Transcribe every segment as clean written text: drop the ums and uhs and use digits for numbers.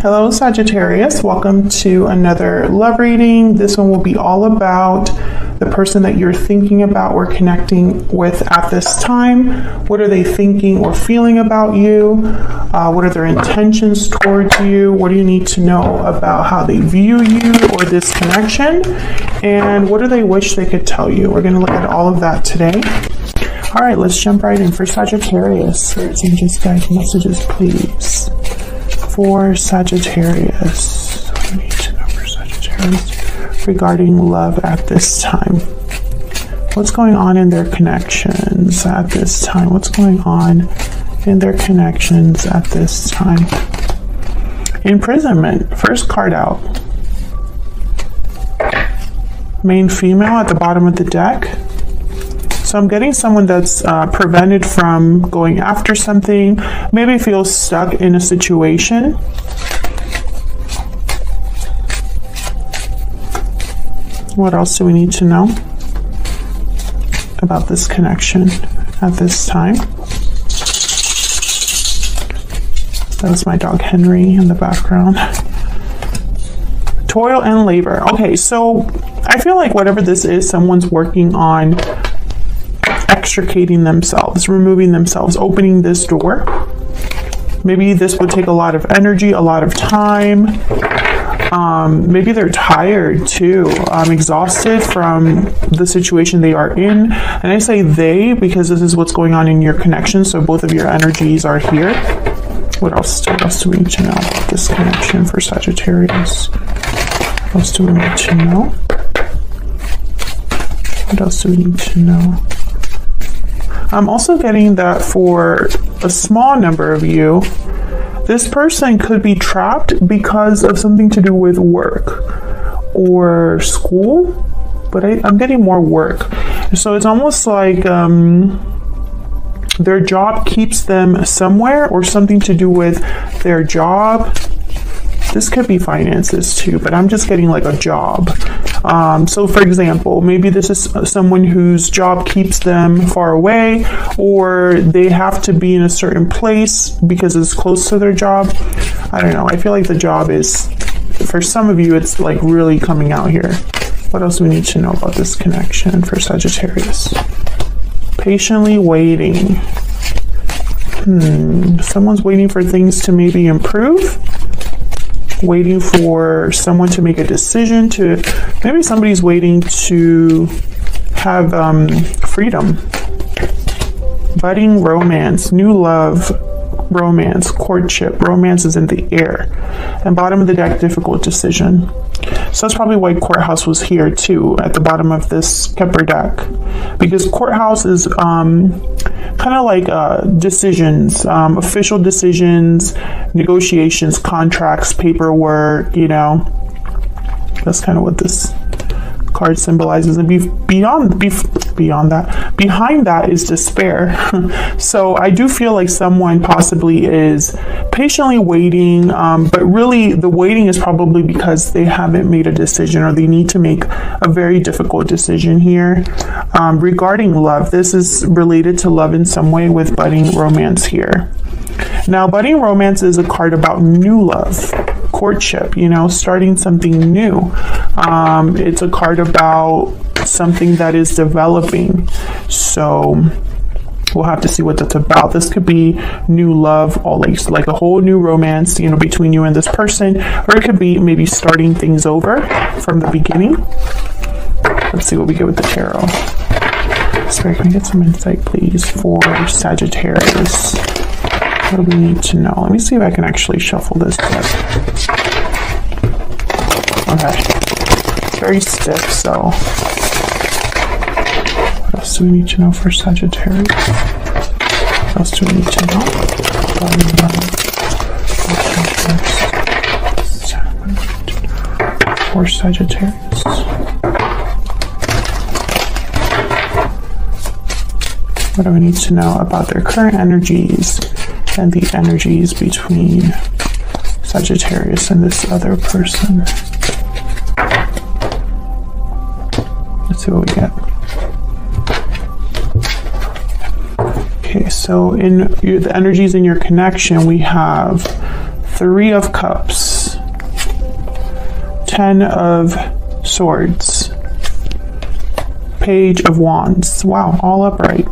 Hello Sagittarius, welcome to another love reading. This one will be all about the person that you're thinking about or connecting with at this time. What are they thinking or feeling about you? What are their intentions towards you? What do you need to know about how they view you or this connection? And what do they wish they could tell you? We're going to look at all of that today. All right, let's jump right in. For Sagittarius, spirits, angels, guide messages, please. For Sagittarius, what do we need to know for Sagittarius regarding love at this time? What's going on in their connections at this time? What's going on in their connections at this time? Imprisonment, first card out. Main female at the bottom of the deck. So I'm getting someone that's prevented from going after something, maybe feels stuck in a situation. What else do we need to know about this connection at this time? That was my dog Henry in the background. Toil and labor. Okay, so I feel like whatever this is, someone's working on extricating themselves, removing themselves, opening this door. Maybe this would take a lot of energy, a lot of time. Maybe they're tired too, exhausted from the situation they are in. And I say they because this is what's going on in your connection. So both of your energies are here. What else do we need to know about this connection for Sagittarius? What else do we need to know? What else do we need to know? I'm also getting that for a small number of you, this person could be trapped because of something to do with work or school, but I'm getting more work. So it's almost like their job keeps them somewhere or something to do with their job. This could be finances too, but I'm just getting like a job. So for example, maybe this is someone whose job keeps them far away, or they have to be in a certain place because it's close to their job. I don't know. I feel like the job is, for some of you, it's like really coming out here. What else do we need to know about this connection for Sagittarius? Patiently waiting. Someone's waiting for things to maybe improve. Waiting for someone to make a decision, to maybe somebody's waiting to have freedom. Budding romance, new love, romance, courtship. Romance is in the air. And bottom of the deck, difficult decision. So that's probably why courthouse was here too at the bottom of this Kepler deck, because courthouse is kind of like decisions, official decisions, negotiations, contracts, paperwork, you know. That's kind of what this card symbolizes. And behind that is despair. So I do feel like someone possibly is patiently waiting, but really the waiting is probably because they haven't made a decision, or they need to make a very difficult decision here. Regarding love, this is related to love in some way with budding romance here. Now, budding romance is a card about new love, courtship, you know, starting something new. It's a card about something that is developing. So we'll have to see what that's about. This could be new love, or like a whole new romance, you know, between you and this person, or it could be maybe starting things over from the beginning. Let's see what we get with the tarot. Spirit, can I get some insight, please, for Sagittarius? What do we need to know? Let me see if I can actually shuffle this deck. Okay. It's very stiff, so what else do we need to know for Sagittarius? What else do we need to know? For Sagittarius. What do we need to know about their current energies and the energies between Sagittarius and this other person? Let's see what we get. Okay, so in the energies in your connection, we have Three of Cups, 10 of Swords, Page of Wands. Wow, all upright.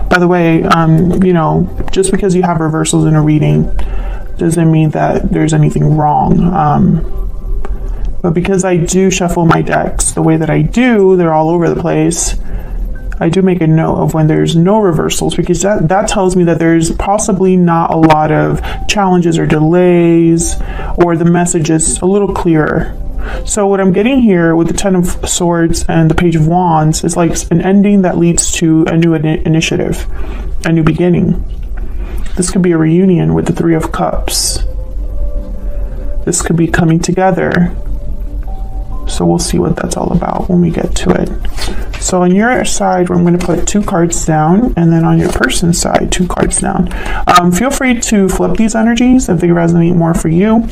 By the way, you know, just because you have reversals in a reading doesn't mean that there's anything wrong. But because I do shuffle my decks the way that I do, they're all over the place. I do make a note of when there's no reversals, because that tells me that there's possibly not a lot of challenges or delays, or the message is a little clearer. So what I'm getting here with the 10 of Swords and the Page of Wands is like an ending that leads to a new initiative, a new beginning. This could be a reunion with the 3 of Cups. This could be coming together. So we'll see what that's all about when we get to it. So on your side, I'm going to put 2 cards down, and then on your person's side, 2 cards down. Feel free to flip these energies if they resonate more for you.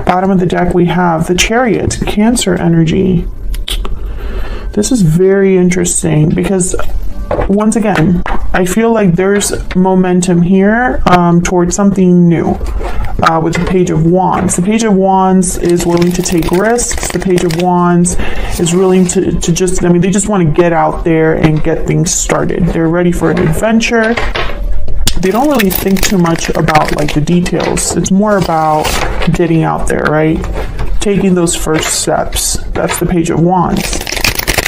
Bottom of the deck, we have the Chariot, Cancer energy. This is very interesting because, once again, I feel like there's momentum here towards something new. With the Page of Wands. The Page of Wands is willing to take risks. The Page of Wands is willing to just, I mean, they just want to get out there and get things started. They're ready for an adventure. They don't really think too much about like the details. It's more about getting out there, right? Taking those first steps. That's the Page of Wands.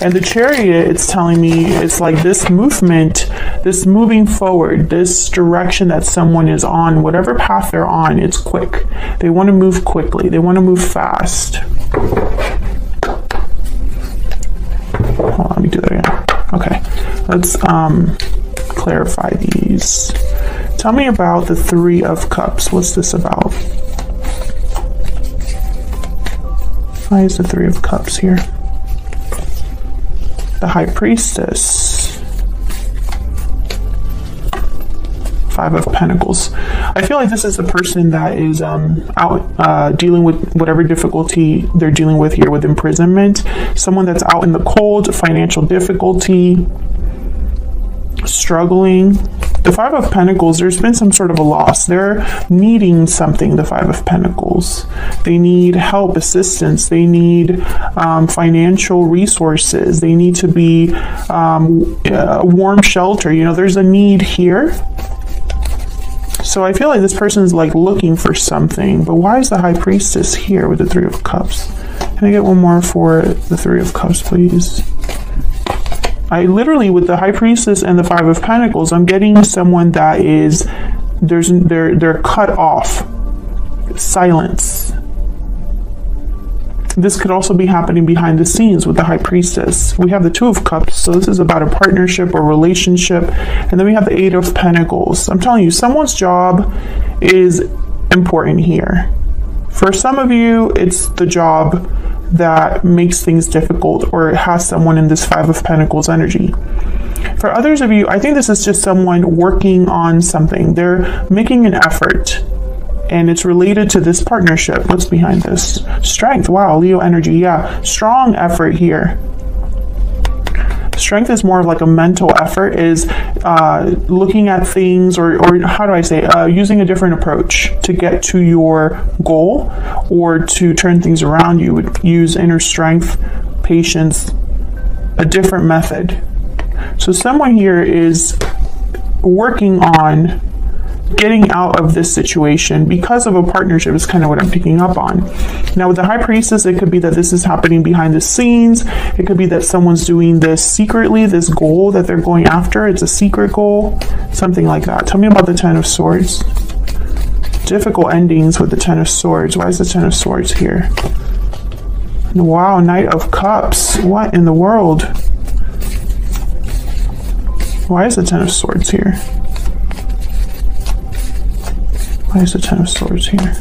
And the Chariot, it's telling me, it's like this movement, this moving forward, this direction that someone is on, whatever path they're on, it's quick. They want to move quickly. They want to move fast. Hold on, let me do that again. Okay, let's clarify these. Tell me about the 3 of Cups. What's this about? Why is the 3 of Cups here? The High Priestess, 5 of Pentacles. I feel like this is the person that is out dealing with whatever difficulty they're dealing with here with imprisonment. Someone that's out in the cold, financial difficulty, struggling. The 5 of Pentacles, there's been some sort of a loss. They're needing something, the 5 of Pentacles. They need help, assistance. They need financial resources. They need to be a warm shelter. You know, there's a need here. So I feel like this person is like looking for something. But why is the High Priestess here with the 3 of Cups? Can I get one more for the 3 of Cups, please? I literally, with the High Priestess and the 5 of Pentacles, I'm getting someone that is, they're cut off. Silence. This could also be happening behind the scenes with the High Priestess. We have the 2 of Cups, so this is about a partnership or relationship. And then we have the 8 of Pentacles. I'm telling you, someone's job is important here. For some of you, it's the job that makes things difficult, or has someone in this 5 of Pentacles energy. For others of you, I think this is just someone working on something. They're making an effort, and it's related to this partnership. What's behind this? Strength. Wow, Leo energy. Yeah, strong effort here. Strength is more of like a mental effort, is looking at things, or how do I say, using a different approach to get to your goal or to turn things around. You would use inner strength, patience, a different method. So someone here is working on getting out of this situation because of a partnership is kind of what I'm picking up on. Now with the High Priestess, it could be that this is happening behind the scenes. It could be that someone's doing this secretly, this goal that they're going after. It's a secret goal, something like that. Tell me about the 10 of Swords. Difficult endings with the 10 of Swords. Why is the 10 of Swords here? Wow, Knight of Cups. What in the world? Why is the 10 of Swords here? Why is the 10 of Swords here?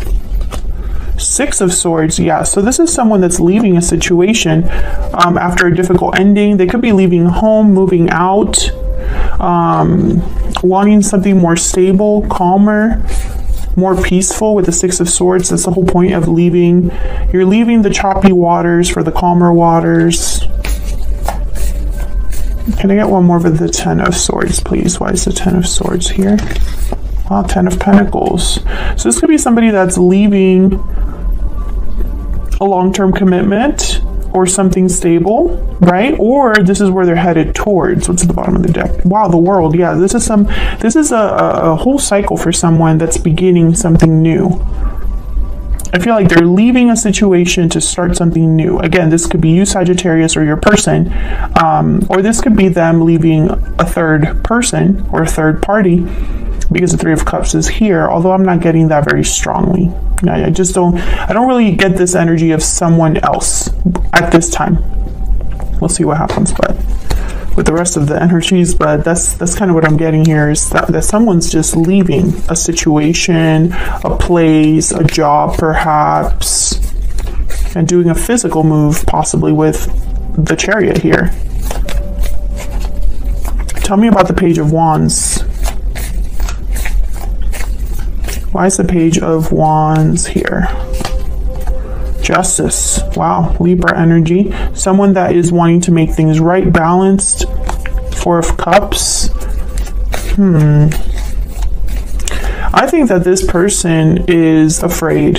6 of Swords, yeah. So this is someone that's leaving a situation after a difficult ending. They could be leaving home, moving out, wanting something more stable, calmer, more peaceful with the 6 of Swords. That's the whole point of leaving. You're leaving the choppy waters for the calmer waters. Can I get one more for the 10 of Swords, please? Why is the 10 of Swords here? Wow, 10 of Pentacles. So this could be somebody that's leaving a long-term commitment or something stable, right? Or this is where they're headed towards. What's at the bottom of the deck? Wow, the World. Yeah, this is a whole cycle for someone that's beginning something new. I feel like they're leaving a situation to start something new. Again, this could be you, Sagittarius, or your person, or this could be them leaving a third person or a third party, because the Three of Cups is here, although I'm not getting that very strongly. I don't really get this energy of someone else at this time. We'll see what happens, but with the rest of the energies, but that's kind of what I'm getting here, is that someone's just leaving a situation, a place, a job perhaps, and doing a physical move possibly with the Chariot here. Tell me about the Page of Wands. Why is the Page of Wands here? Justice. Wow, Libra energy. Someone that is wanting to make things right, balanced. Four of Cups. I think that this person is afraid.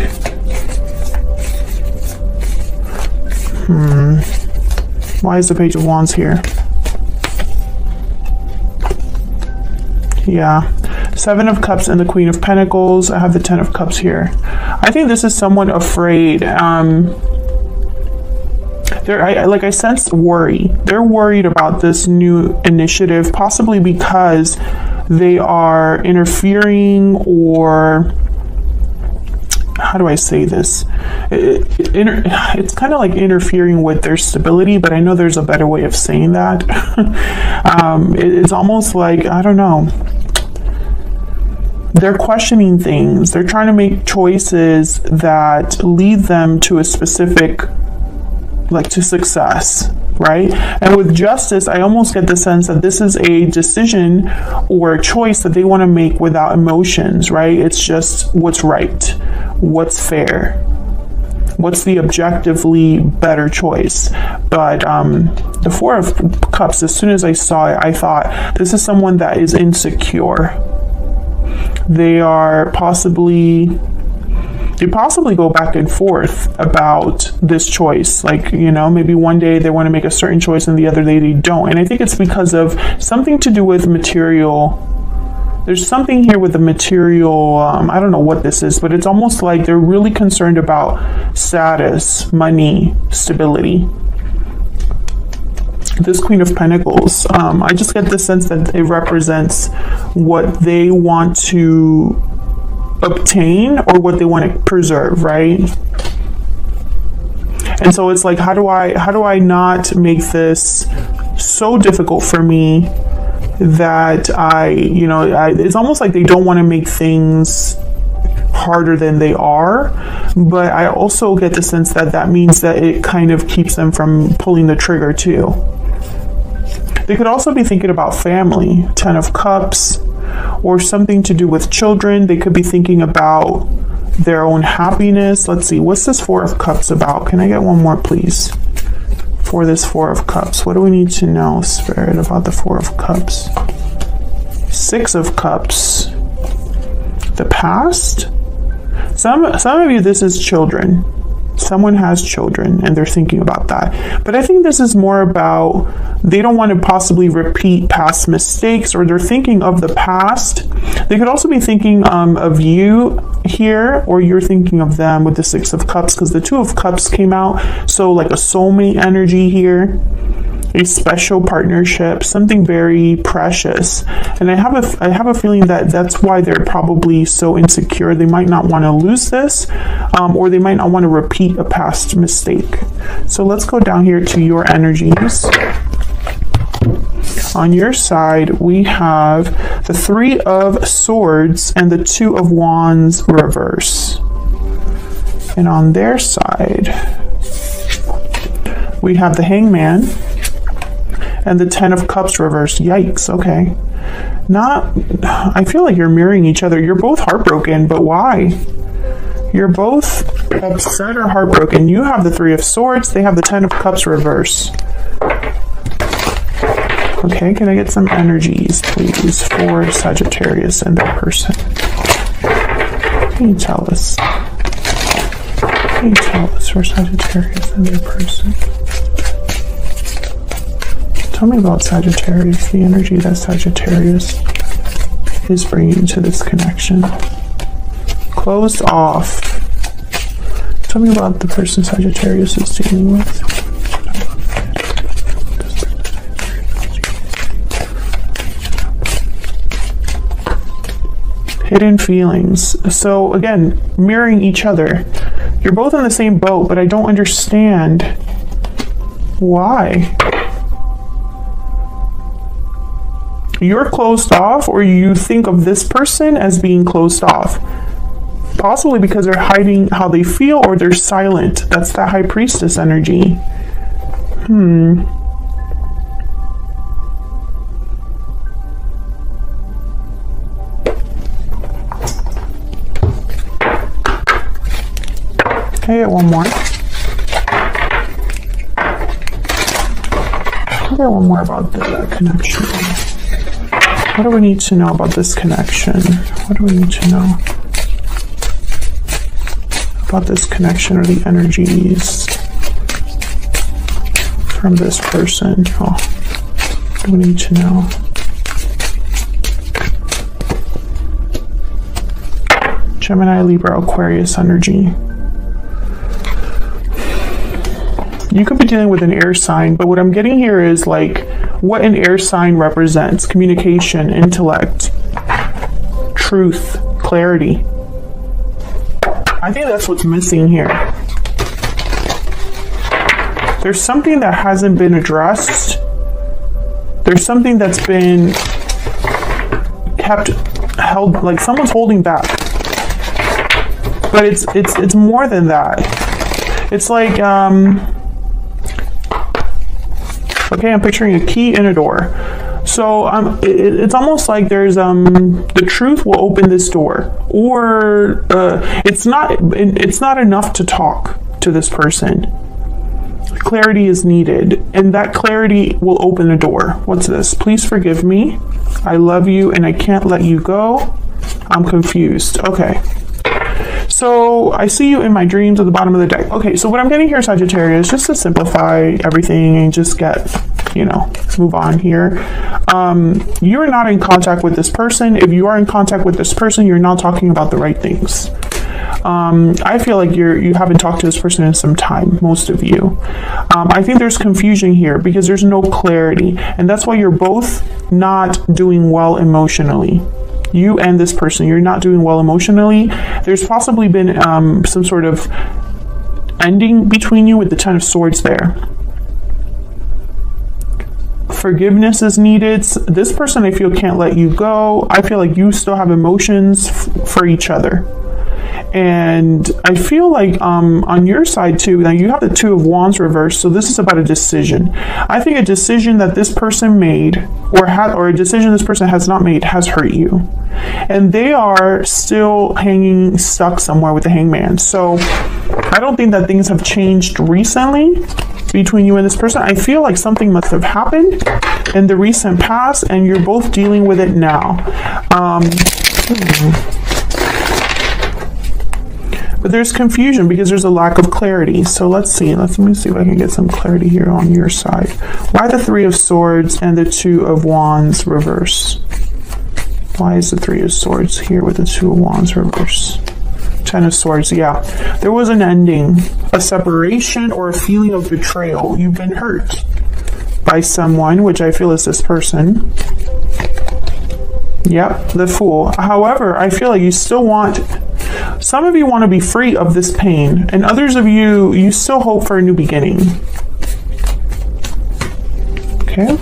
Why is the Page of Wands here? Yeah. Seven of Cups and the Queen of Pentacles. I have the 10 of Cups here. I think this is someone afraid. I sense worry. They're worried about this new initiative, possibly because they are interfering, or how do I say this? It's kind of like interfering with their stability, but I know there's a better way of saying that. It's almost like, I don't know. They're questioning things. They're trying to make choices that lead them to a specific, to success, right? And with Justice, I almost get the sense that this is a decision or a choice that they want to make without emotions, right? It's just what's right, what's fair, what's the objectively better choice. But the Four of Cups, as soon as I saw it, I thought this is someone that is insecure. They possibly go back and forth about this choice. Maybe one day they want to make a certain choice and the other day they don't. And I think it's because of something to do with material. There's something here with the material. I don't know what this is, but it's almost like they're really concerned about status, money, stability. This Queen of Pentacles, I just get the sense that it represents what they want to obtain or what they want to preserve, right? And so it's like, how do I not make this so difficult for me that it's almost like they don't want to make things harder than they are, but I also get the sense that means that it kind of keeps them from pulling the trigger too. They could also be thinking about family, 10 of Cups, or something to do with children. They could be thinking about their own happiness. Let's see, what's this Four of Cups about? Can I get one more, please? For this Four of Cups, what do we need to know, Spirit, about the Four of Cups? Six of Cups. The past? Some of you, this is children. Someone has children and they're thinking about that. But I think this is more about they don't want to possibly repeat past mistakes, or they're thinking of the past. They could also be thinking of you here, or you're thinking of them with the Six of Cups, because the Two of Cups came out. So like a soulmate energy here, a special partnership, something very precious. And I have a feeling that that's why they're probably so insecure. They might not want to lose this, or they might not want to repeat a past mistake. So let's go down here to your energies. On your side, we have the Three of Swords and the Two of Wands reverse. And on their side, we have the Hangman and the 10 of Cups reverse. Yikes, okay. I feel like you're mirroring each other. You're both heartbroken, but why? You're both upset or heartbroken. You have the Three of Swords. They have the 10 of Cups reverse. Okay, can I get some energies, please, for Sagittarius and their person? What can you tell us? What can you tell us for Sagittarius and their person? Tell me about Sagittarius, the energy that Sagittarius is bringing to this connection. Closed off. Tell me about the person Sagittarius is dealing with. Hidden feelings. So again, mirroring each other. You're both in the same boat, but I don't understand why. You're closed off, or you think of this person as being closed off. Possibly because they're hiding how they feel, or they're silent. That's that High Priestess energy. Can I get one more? Can I get one more about the connection? What do we need to know about this connection? What do we need to know about this connection, or the energies from this person? Oh, what do we need to know? Gemini, Libra, Aquarius energy. You could be dealing with an air sign, but what I'm getting here is like what an air sign represents: communication, intellect, truth, clarity. I think that's what's missing here. There's something that hasn't been addressed. There's something that's been held, like someone's holding back. But it's more than that. It's like okay, I'm picturing a key in a door. So it's almost like there's the truth will open this door, or it's not enough to talk to this person. Clarity is needed, and that clarity will open a door. What's this? Please forgive me. I love you and I can't let you go. I'm confused. Okay. So I see you in my dreams at the bottom of the deck. Okay, so what I'm getting here, Sagittarius, just to simplify everything and just get, move on here. You're not in contact with this person. If you are in contact with this person, you're not talking about the right things. I feel like you haven't talked to this person in some time, most of you. I think there's confusion here because there's no clarity, and that's why you're both not doing well emotionally. You and this person, you're not doing well emotionally. There's possibly been some sort of ending between you with the Ten of Swords there. Forgiveness is needed. This person, I feel, can't let you go. I feel like you still have emotions for each other. And I feel like on your side too, now you have the Two of Wands reversed, so this is about a decision. I think a decision that this person made, or a decision this person has not made, has hurt you. And they are still hanging stuck somewhere with the Hangman. So I don't think that things have changed recently between you and this person. I feel like something must have happened in the recent past, and you're both dealing with it now. But there's confusion because there's a lack of clarity. So let's see. Let me see if I can get some clarity here on your side. Why the Three of Swords and the Two of Wands reverse? Why is the Three of Swords here with the Two of Wands reverse? Ten of Swords, yeah. There was an ending, a separation, or a feeling of betrayal. You've been hurt by someone, which I feel is this person. Yep, the Fool. However, I feel like you still want... Some of you want to be free of this pain, and others of you still hope for a new beginning. Okay.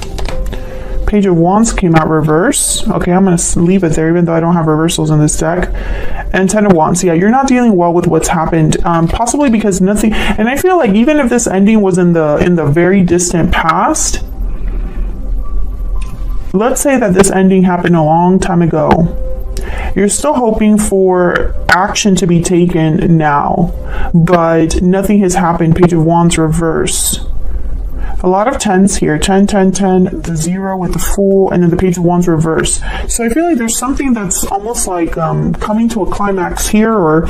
Page of Wands came out reverse. Okay, I'm going to leave it there, even though I don't have reversals in this deck. And Ten of Wands. Yeah, you're not dealing well with what's happened, possibly because nothing... And I feel like even if this ending was in the very distant past, let's say that this ending happened a long time ago, you're still hoping for action to be taken now, but nothing has happened. Page of Wands reverse. A lot of 10s here. 10, 10, 10, the 0 with the Fool, and then the Page of Wands reverse. So I feel like there's something that's almost like coming to a climax here, or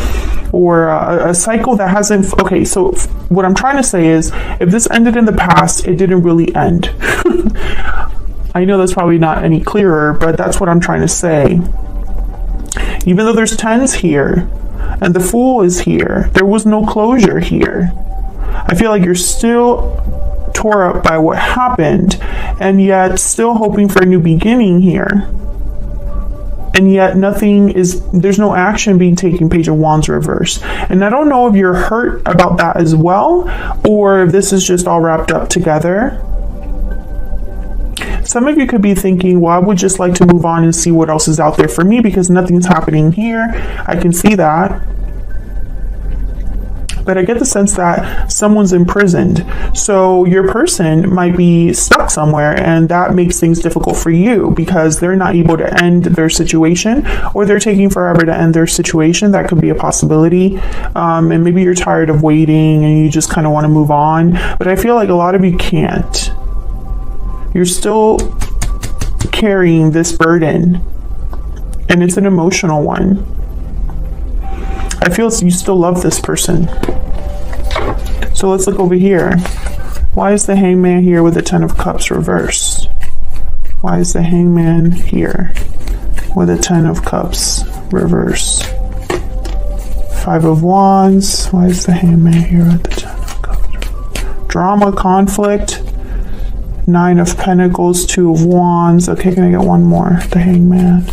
a cycle that hasn't... Okay, so what I'm trying to say is, if this ended in the past, it didn't really end. I know that's probably not any clearer, but that's what I'm trying to say. Even though there's 10s here, and the Fool is here, there was no closure here. I feel like you're still tore up by what happened, and yet still hoping for a new beginning here. And yet there's no action being taken, Page of Wands reverse. And I don't know if you're hurt about that as well, or if this is just all wrapped up together. Some of you could be thinking, well, I would just like to move on and see what else is out there for me because nothing's happening here. I can see that. But I get the sense that someone's imprisoned. So your person might be stuck somewhere, and that makes things difficult for you because they're not able to end their situation, or they're taking forever to end their situation. That could be a possibility. And maybe you're tired of waiting and you just kind of want to move on. But I feel like a lot of you can't. You're still carrying this burden, and it's an emotional one. I feel you still love this person. So let's look over here. Why is the Hangman here with the 10 of Cups reversed? Why is the Hangman here with the 10 of Cups reversed? 5 of Wands. Why is the Hangman here with the 10 of Cups? Drama, conflict. 9 of Pentacles, 2 of Wands. Okay, can I get one more? The Hangman.